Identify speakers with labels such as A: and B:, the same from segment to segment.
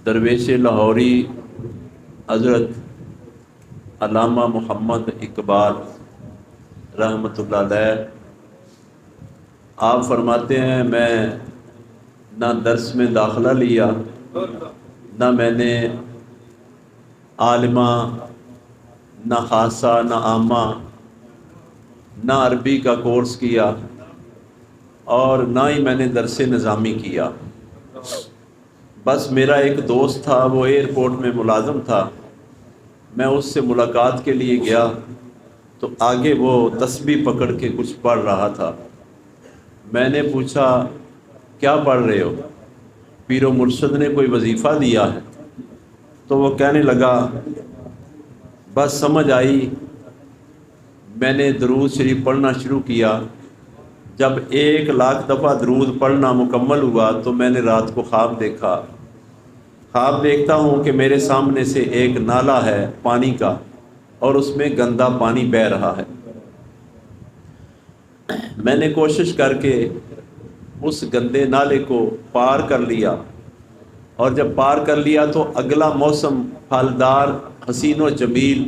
A: दरवेश लाहौरी हज़रत अल्लामा मोहम्मद इकबाल रहमतुल्लाह अलैह आप फरमाते हैं, मैं ना दर्स में दाखिला लिया, ना मैंने आलिमा, ना खासा, ना आमा, ना अरबी का कोर्स किया और ना ही मैंने दरस निज़ामी किया। बस मेरा एक दोस्त था, वो एयरपोर्ट में मुलाज़म था। मैं उससे मुलाकात के लिए गया तो आगे वो तस्बीह पकड़ के कुछ पढ़ रहा था। मैंने पूछा, क्या पढ़ रहे हो? पीरो मुर्शद ने कोई वजीफ़ा दिया है? तो वो कहने लगा, बस समझ आई। मैंने दरूद शरीफ पढ़ना शुरू किया। जब 1,00,000 दफ़ा दरूद पढ़ना मुकम्मल हुआ तो मैंने रात को ख्वाब देखा। ख्वाब देखता हूँ कि मेरे सामने से एक नाला है पानी का और उसमें गंदा पानी बह रहा है। मैंने कोशिश करके उस गंदे नाले को पार कर लिया और जब पार कर लिया तो अगला मौसम फलदार, हसीन व जमील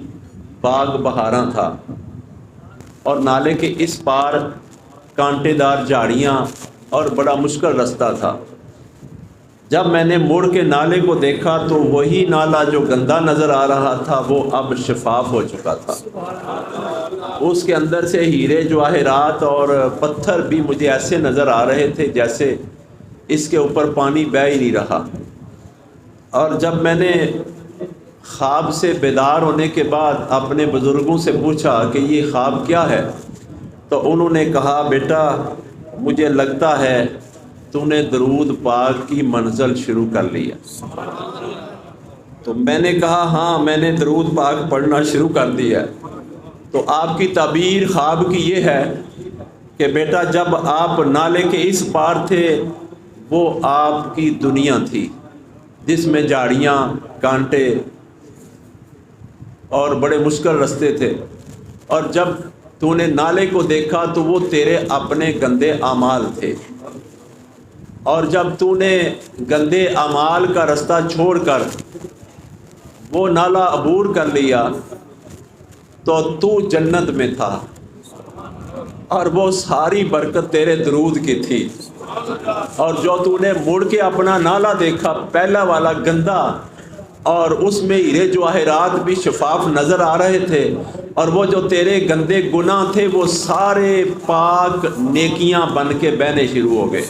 A: बाग बहारा था और नाले के इस पार कांटेदार झाड़ियाँ और बड़ा मुश्किल रास्ता था। जब मैंने मुड़ के नाले को देखा तो वही नाला जो गंदा नज़र आ रहा था वो अब शफाफ हो चुका था। उसके अंदर से हीरे जवाहरात और पत्थर भी मुझे ऐसे नज़र आ रहे थे जैसे इसके ऊपर पानी बह ही नहीं रहा। और जब मैंने ख्वाब से बेदार होने के बाद अपने बुज़ुर्गों से पूछा कि ये ख्वाब क्या है, तो उन्होंने कहा, बेटा मुझे लगता है तूने दरूद पाक की मंजिल शुरू कर लिया। तो मैंने कहा, हाँ मैंने दरूद पाक पढ़ना शुरू कर दिया। तो आपकी ताबीर ख्वाब की ये है कि बेटा जब आप नाले के इस पार थे वो आपकी दुनिया थी जिसमें झाड़ियाँ, कांटे और बड़े मुश्किल रास्ते थे, और जब तूने नाले को देखा तो वो तेरे अपने गंदे अमाल थे, और जब तूने गंदे अमाल का रास्ता छोड़कर वो नाला अबूर कर लिया तो तू जन्नत में था और वो सारी बरकत तेरे दरूद की थी। और जो तूने मुड़ के अपना नाला देखा, पहला वाला गंदा, और उसमें हीरे जवाहरात भी शफाफ नज़र आ रहे थे, और वो जो तेरे गंदे गुनाह थे वो सारे पाक नेकियां बन के बहने शुरू हो गए।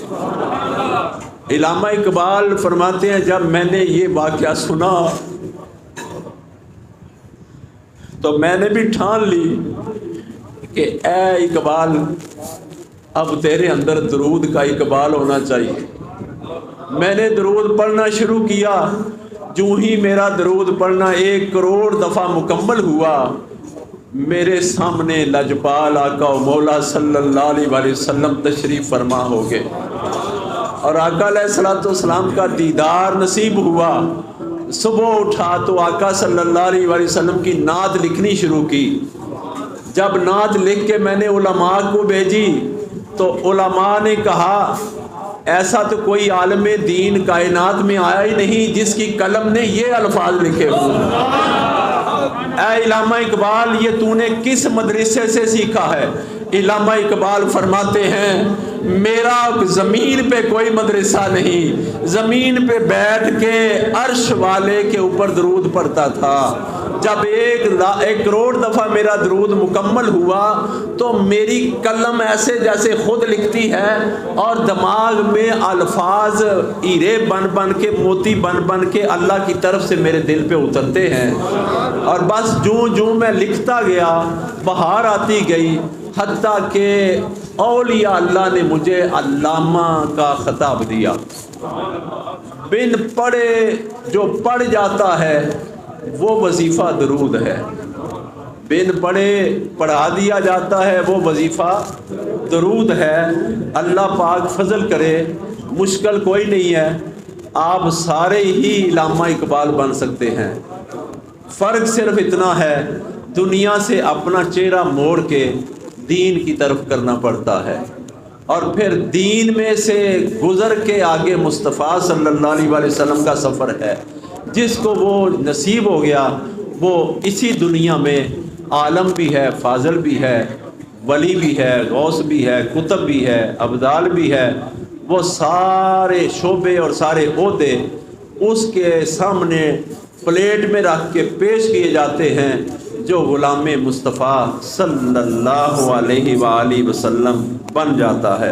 A: इल्लामा इकबाल फरमाते हैं, जब मैंने ये वाक़या सुना तो मैंने भी ठान ली कि ए इकबाल, अब तेरे अंदर दरूद का इकबाल होना चाहिए। मैंने दरूद पढ़ना शुरू किया। जो ही मेरा दरूद पढ़ना 1 करोड़ दफ़ा मुकम्मल हुआ, मेरे सामने लजपाल आका मौला सल्लल्लाहु अलैहि वसल्लम तशरीफ़ फरमा हो गए और आका अलैहिस्सलातु वस्सलाम का दीदार नसीब हुआ। सुबह उठा तो आका सल्लल्लाहु अलैहि वसल्लम की नात लिखनी शुरू की। जब नात लिख के मैंने उलमा को भेजी तो उलमा ने कहा, ऐसा तो कोई आलम दीन कायनात में आया ही नहीं जिसकी कलम ने ये अल्फाज लिखे हुए। ऐ इल्लामा इकबाल, ये तूने किस मदरसे से सीखा है? इल्लामा इकबाल फरमाते हैं, मेरा ज़मीन पे कोई मदरसा नहीं, ज़मीन पे बैठ के अर्श वाले के ऊपर दरूद पढ़ता था। जब 1 करोड़ दफ़ा मेरा दरूद मुकम्मल हुआ तो मेरी कलम ऐसे जैसे खुद लिखती है और दिमाग में अल्फाज हीरे बन बन के, मोती बन बन के अल्लाह की तरफ से मेरे दिल पे उतरते हैं। और बस जूं जूं मैं लिखता गया बहार आती गई, हत्ता के औलिया अल्लाह ने मुझे अल्लामा का खिताब दिया। बिन पढ़े जो पढ़ जाता है वो वजीफ़ा दरूद है, बिन पढ़े पढ़ा दिया जाता है वो वजीफ़ा दरूद है। अल्लाह पाक फजल करे, मुश्किल कोई नहीं है, आप सारे ही इल्लामा इकबाल बन सकते हैं। फ़र्क सिर्फ इतना है, दुनिया से अपना चेहरा मोड़ के दीन की तरफ करना पड़ता है। اور پھر دین میں سے گزر کے آگے مصطفیٰ صلی اللہ علیہ وسلم کا سفر ہے۔ جس کو وہ نصیب ہو گیا وہ اسی دنیا میں عالم بھی ہے، فاضل بھی ہے، ولی بھی ہے، غوث بھی ہے، کتب بھی ہے، ابدال بھی ہے، وہ سارے شعبے اور سارے عہدے اس کے سامنے پلیٹ میں رکھ کے پیش کیے جاتے ہیں جو غلام مصطفیٰ صلی اللہ علیہ وآلہ وسلم بن جاتا ہے۔